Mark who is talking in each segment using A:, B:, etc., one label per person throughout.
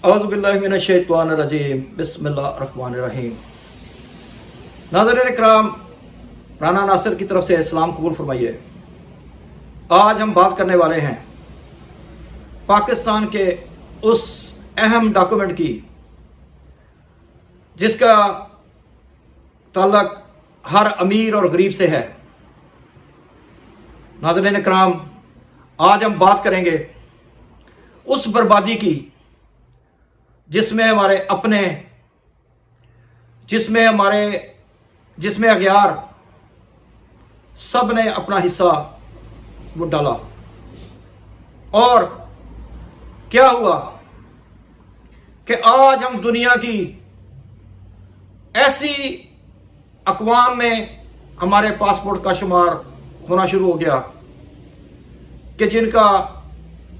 A: औज़ुबिल्लाहि मिनश्शैतानिर्रजीम बिस्मिल्लाहिर्रहमानिर्रहीम। नाज़रीन इकराम, राना नासिर की तरफ से सलाम कबूल फरमाइए। आज हम बात करने वाले हैं पाकिस्तान के उस अहम डॉक्यूमेंट की जिसका ताल्लुक हर अमीर और गरीब से है। नाज़रीन इकराम, आज हम बात करेंगे उस बर्बादी की जिसमें हमारे अपने, जिसमें अगयार सब ने अपना हिस्सा वो डाला। और क्या हुआ कि आज हम दुनिया की ऐसी अक़वाम में हमारे पासपोर्ट का शुमार होना शुरू हो गया कि जिनका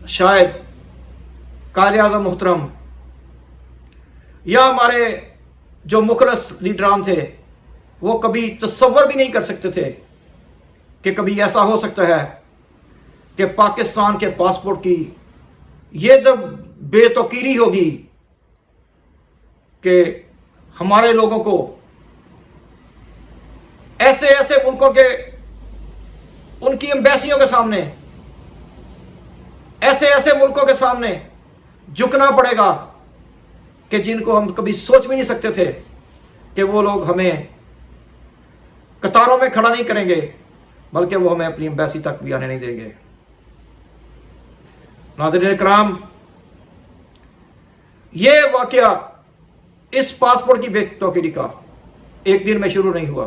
A: शायद कायद-ए-आज़म मोहतरम या हमारे जो मुखलस लीडरान थे वो कभी तसव्वुर भी नहीं कर सकते थे कि कभी ऐसा हो सकता है कि पाकिस्तान के पासपोर्ट की ये जब बेतौकीरी होगी कि हमारे लोगों को ऐसे ऐसे मुल्कों के उनकी एम्बेसियों के सामने, ऐसे ऐसे मुल्कों के सामने झुकना पड़ेगा कि जिनको हम कभी सोच भी नहीं सकते थे कि वो लोग हमें कतारों में खड़ा नहीं करेंगे, बल्कि वो हमें अपनी एम्बेसी तक भी आने नहीं देंगे। नाज़रीन इकराम, ये वाकया इस पासपोर्ट की बेतौकीरी का एक दिन में शुरू नहीं हुआ।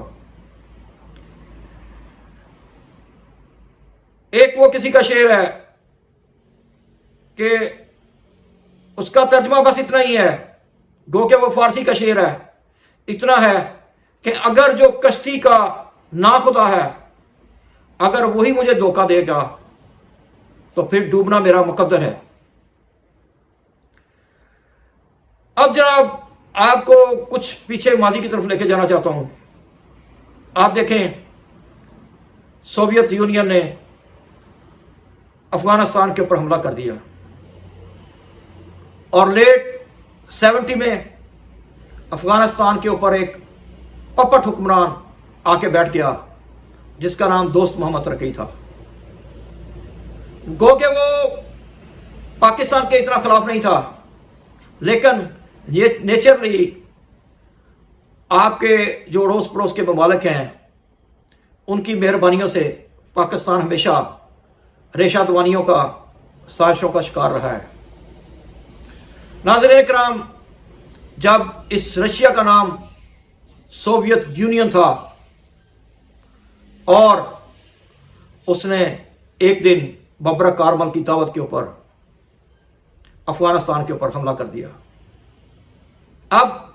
A: एक वो किसी का शेर है कि उसका तर्जमा बस इतना ही है, गो कि वो फारसी का शेर है, इतना है कि अगर जो कश्ती का नाखुदा है, अगर वही मुझे धोखा देगा तो फिर डूबना मेरा मुकद्दर है। अब जनाब, आपको कुछ पीछे माजी की तरफ लेके जाना चाहता हूं। आप देखें, सोवियत यूनियन ने अफगानिस्तान के ऊपर हमला कर दिया और लेट 70 में अफगानिस्तान के ऊपर एक पपट हुक्मरान आके बैठ गया जिसका नाम दोस्त मोहम्मद रकी था। गो के वो पाकिस्तान के इतना खिलाफ नहीं था, लेकिन ये नेचरली आपके जो अड़ोस पड़ोस के ममालिक हैं उनकी मेहरबानियों से पाकिस्तान हमेशा रेशादवानियों का, साजिशों का शिकार रहा है। नाज़रीन इकराम, जब इस रशिया का नाम सोवियत यूनियन था और उसने एक दिन बबरा कारमल की दावत के ऊपर अफगानिस्तान के ऊपर हमला कर दिया। अब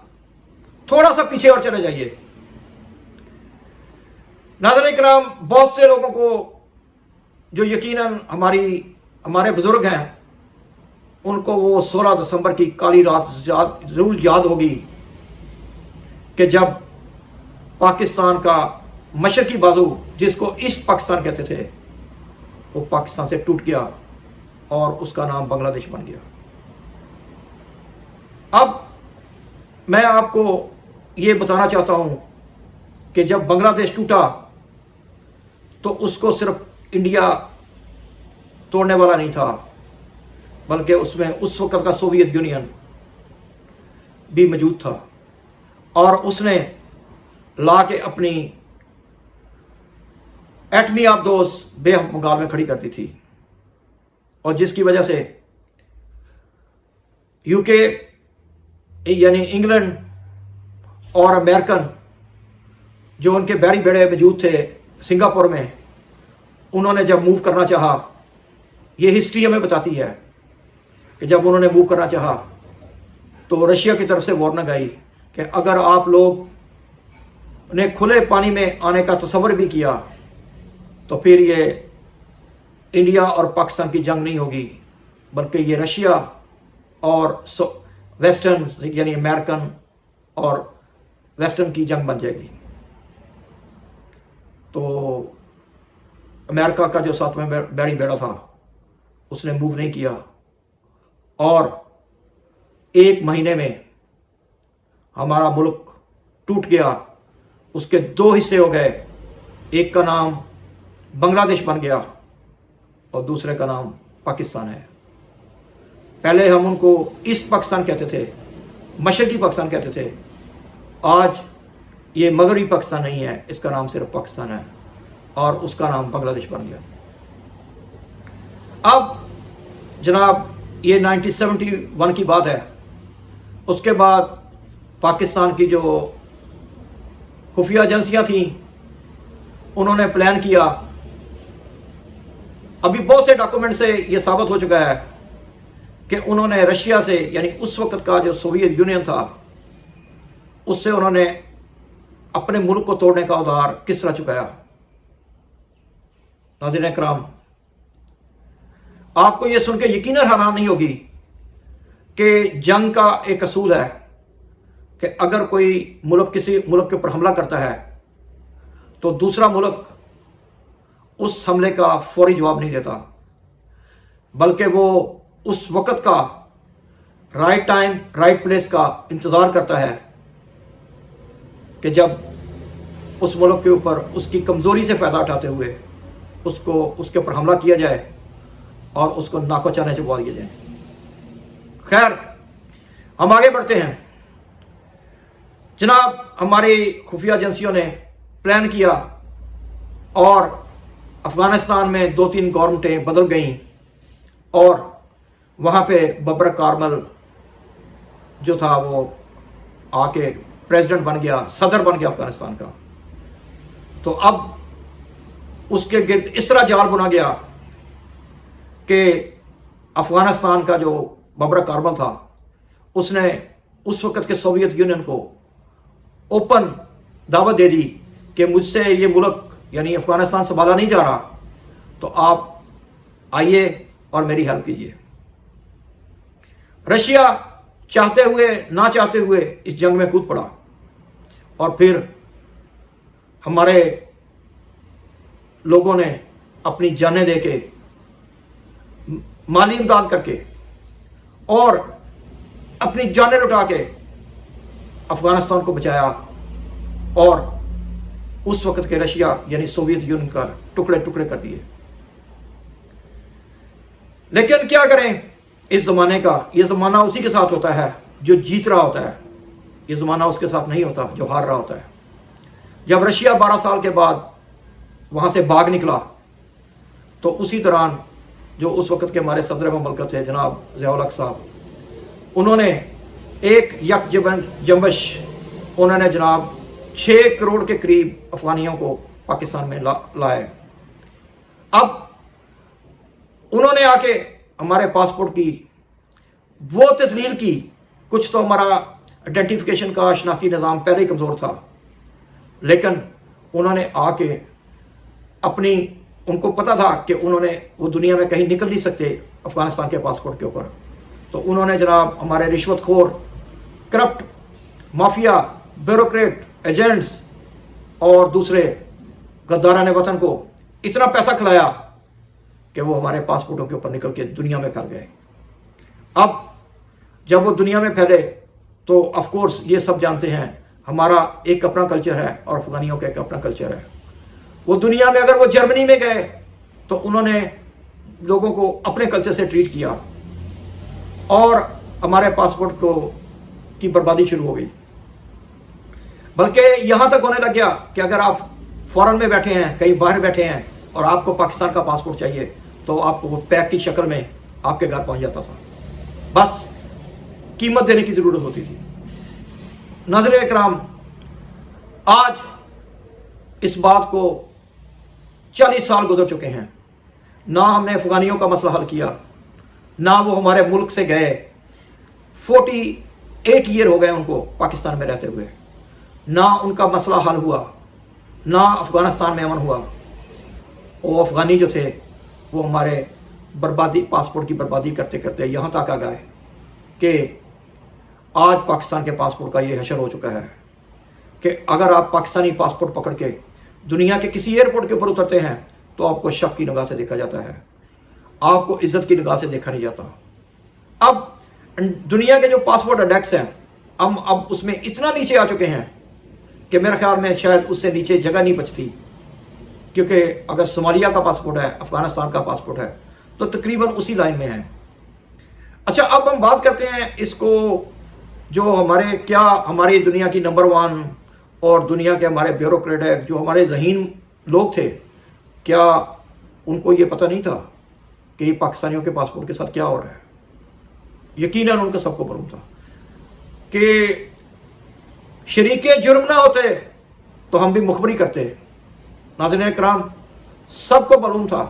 A: थोड़ा सा पीछे और चले जाइए। नाज़रीन इकराम, बहुत से लोगों को जो यकीनन हमारे बुजुर्ग हैं उनको वो 16 दिसंबर की काली रात जरूर याद होगी कि जब पाकिस्तान का मशरकी बाजू, जिसको ईस्ट पाकिस्तान कहते थे, वो पाकिस्तान से टूट गया और उसका नाम बांग्लादेश बन गया। अब मैं आपको ये बताना चाहता हूं कि जब बांग्लादेश टूटा तो उसको सिर्फ इंडिया तोड़ने वाला नहीं था, बल्कि उसमें उस वक्त का सोवियत यूनियन भी मौजूद था और उसने ला के अपनी एटमी आबदोज बेबंगाल में खड़ी कर दी थी, और जिसकी वजह से यूके यानी इंग्लैंड और अमेरिकन जो उनके बैरी बेड़े मौजूद थे सिंगापुर में, उन्होंने जब मूव करना चाहा, ये हिस्ट्री हमें बताती है कि जब उन्होंने मूव करना चाहा तो रशिया की तरफ से वार्निंग आई कि अगर आप लोग ने खुले पानी में आने का तसव्वुर भी किया तो फिर ये इंडिया और पाकिस्तान की जंग नहीं होगी, बल्कि ये रशिया और वेस्टर्न यानी अमेरिकन और वेस्टर्न की जंग बन जाएगी। तो अमेरिका का जो साथ में बैरी बेड़ा था उसने मूव नहीं किया और 1 महीने में हमारा मुल्क टूट गया, उसके 2 हिस्से हो गए। एक का नाम बांग्लादेश बन गया और दूसरे का नाम पाकिस्तान है। पहले हम उनको ईस्ट पाकिस्तान कहते थे, मशरकी पाकिस्तान कहते थे। आज ये मगरबी पाकिस्तान नहीं है, इसका नाम सिर्फ पाकिस्तान है और उसका नाम बांग्लादेश बन गया। अब जनाब ये 1971 की बात है। उसके बाद पाकिस्तान की जो खुफिया एजेंसियां थीं उन्होंने प्लान किया। अभी बहुत से डॉक्यूमेंट से ये साबित हो चुका है कि उन्होंने रशिया से, यानी उस वक्त का जो सोवियत यूनियन था, उससे उन्होंने अपने मुल्क को तोड़ने का उधार किस तरह चुकाया। नाज़रीन इकराम, आपको ये सुन के यकीनन हैरान नहीं होगी कि जंग का एक असूल है कि अगर कोई मुल्क किसी मुल्क के ऊपर हमला करता है तो दूसरा मुल्क उस हमले का फौरी जवाब नहीं देता, बल्कि वो उस वक़्त का राइट टाइम राइट प्लेस का इंतज़ार करता है कि जब उस मुल्क के ऊपर उसकी कमज़ोरी से फ़ायदा उठाते हुए उसके ऊपर हमला किया जाए और उसको नाको चाने चुबा दिया जाए। खैर, हम आगे बढ़ते हैं। जनाब, हमारी खुफिया एजेंसियों ने प्लान किया और अफ़गानिस्तान में 2-3 गवर्नमेंटें बदल गईं और वहाँ पे बबर कारमल जो था वो आके प्रेसिडेंट बन गया, सदर बन गया अफ़गानिस्तान का। तो अब उसके गिर्द इस तरह जाल बुना गया कि अफ़गानिस्तान का जो बबर कारमल था उसने उस वक़्त के सोवियत यूनियन को ओपन दावत दे दी कि मुझसे ये मुल्क यानी अफ़गानिस्तान संभाला नहीं जा रहा, तो आप आइए और मेरी हेल्प कीजिए। रशिया चाहते हुए ना चाहते हुए इस जंग में कूद पड़ा और फिर हमारे लोगों ने अपनी जानें दे के, माली इमदाद करके और अपनी जानें लुटा के अफ़गानिस्तान को बचाया और उस वक़्त के रशिया यानी सोवियत यूनियन का टुकड़े टुकड़े कर दिए। लेकिन क्या करें, इस ज़माने का, ये ज़माना उसी के साथ होता है जो जीत रहा होता है, ये ज़माना उसके साथ नहीं होता जो हार रहा होता है। जब रशिया 12 साल के बाद वहाँ से भाग निकला तो उसी दौरान जो उस वक़्त के हमारे सदर ममलकत थे जनाब ज़िया उल हक साहब, उन्होंने एक यकजंबश उन्होंने जनाब 6 करोड़ के करीब अफ़गानियों को पाकिस्तान में लाए। अब उन्होंने आके हमारे पासपोर्ट की वो तस्लील की। कुछ तो हमारा आइडेंटिफिकेशन का शनाख्ती निज़ाम पहले ही कमज़ोर था, लेकिन उन्होंने आके अपनी, उनको पता था कि उन्होंने वो दुनिया में कहीं निकल नहीं सकते अफ़गानिस्तान के पासपोर्ट के ऊपर, तो उन्होंने जनाब हमारे रिश्वतखोर, करप्ट, माफिया, ब्यूरोक्रेट, एजेंट्स और दूसरे गद्दारान वतन को इतना पैसा खिलाया कि वो हमारे पासपोर्टों के ऊपर निकल के दुनिया में फैल गए। अब जब वो दुनिया में फैले तो ऑफ कोर्स ये सब जानते हैं हमारा एक अपना कल्चर है और अफ़गानियों का एक अपना कल्चर है। वो दुनिया में, अगर वो जर्मनी में गए तो उन्होंने लोगों को अपने कल्चर से ट्रीट किया और हमारे पासपोर्ट को की बर्बादी शुरू हो गई। बल्कि यहाँ तक होने लग गया कि अगर आप फॉरेन में बैठे हैं, कहीं बाहर बैठे हैं और आपको पाकिस्तान का पासपोर्ट चाहिए तो आपको वो पैक की शक्ल में आपके घर पहुँच जाता था, बस कीमत देने की ज़रूरत होती थी। नाज़रीन इकराम, आज इस बात को 40 साल गुजर चुके हैं, ना हमने अफ़गानियों का मसला हल किया, ना वो हमारे मुल्क से गए। 48 ईयर हो गए उनको पाकिस्तान में रहते हुए, ना उनका मसला हल हुआ, ना अफ़गानिस्तान में अमन हुआ। वो अफ़गानी जो थे वो हमारे बर्बादी, पासपोर्ट की बर्बादी करते करते यहाँ तक आ गए कि आज पाकिस्तान के पासपोर्ट का ये हशर हो चुका है कि अगर आप पाकिस्तानी पासपोर्ट पकड़ के दुनिया के किसी एयरपोर्ट के ऊपर उतरते हैं तो आपको शक की निगाह से देखा जाता है, आपको इज्जत की निगाह से देखा नहीं जाता। अब दुनिया के जो पासपोर्ट इंडेक्स हैं हम अब उसमें इतना नीचे आ चुके हैं कि मेरे ख्याल में शायद उससे नीचे जगह नहीं बचती, क्योंकि अगर सोमालिया का पासपोर्ट है, अफगानिस्तान का पासपोर्ट है, तो तकरीबन उसी लाइन में है। अच्छा, अब हम बात करते हैं इसको, जो हमारी दुनिया की नंबर 1 और दुनिया के हमारे ब्यूरोक्रेट है, जो हमारे ज़हीन लोग थे, क्या उनको ये पता नहीं था कि पाकिस्तानियों के पासपोर्ट के साथ क्या हो रहा है? यकीनन उनका सबको मालूम था कि शरीके जुर्म ना होते तो हम भी मुखबरी करते। नाज़रीन इकराम, सबको मालूम था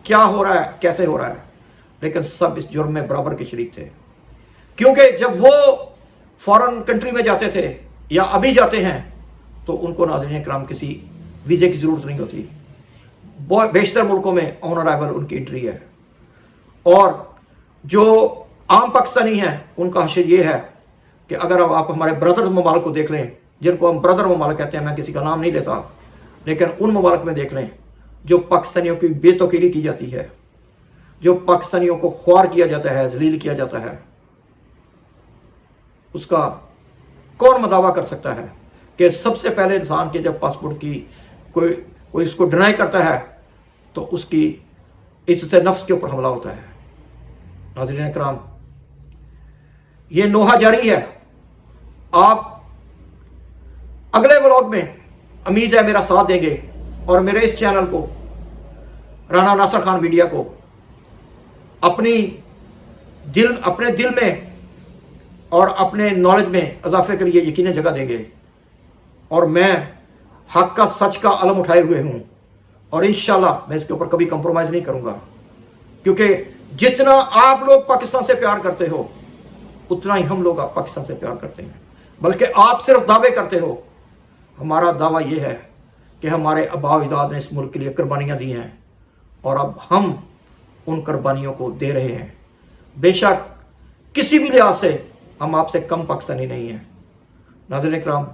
A: क्या हो रहा है, कैसे हो रहा है, लेकिन सब इस जुर्म में बराबर के शरीक थे, क्योंकि जब वो फॉरेन कंट्री में जाते थे या अभी जाते हैं तो उनको नाज़रीन इकराम किसी वीज़े की ज़रूरत नहीं होती। बेशतर मुल्कों में ऑन अराइवल उनकी एंट्री है। और जो आम पाकिस्तानी हैं उनका हशर ये है कि अगर अब आप हमारे ब्रदर ममालिक को देख लें, जिनको हम ब्रदर ममालिक कहते हैं, मैं किसी का नाम नहीं लेता, लेकिन उन ममालिक में देख लें जो पाकिस्तानियों की बेतौकीरी की जाती है, जो पाकिस्तानियों को ख्वार किया जाता है, जलील किया जाता है, उसका कौन मदावा कर सकता है कि सबसे पहले इंसान के जब पासपोर्ट की कोई इसको डिनाई करता है तो उसकी इज्जत नफ्स के ऊपर हमला होता है। नाज़रीन इकराम, ये नोहा जारी है। आप अगले व्लॉग में उम्मीद है मेरा साथ देंगे और मेरे इस चैनल को, राना नासिर खान मीडिया को, अपने दिल में और अपने नॉलेज में इजाफे के लिए यकीनन जगह देंगे। और मैं हक का, सच का अलम उठाए हुए हूँ और इंशाल्लाह मैं इसके ऊपर कभी कंप्रोमाइज़ नहीं करूँगा, क्योंकि जितना आप लोग पाकिस्तान से प्यार करते हो उतना ही हम लोग पाकिस्तान से प्यार करते हैं। बल्कि आप सिर्फ दावे करते हो, हमारा दावा यह है कि हमारे आबा अजदाद ने इस मुल्क के लिए कुर्बानियाँ दी हैं और अब हम उन कुर्बानियों को दे रहे हैं। बेशक किसी भी लिहाज से हम आपसे कम पाकिस्तानी नहीं हैं। नाज़रीन इकराम,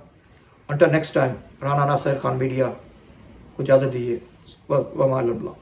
A: until next time, Rana Nasir Khan media को इजाज़त दीजिए। व माअल्लाह।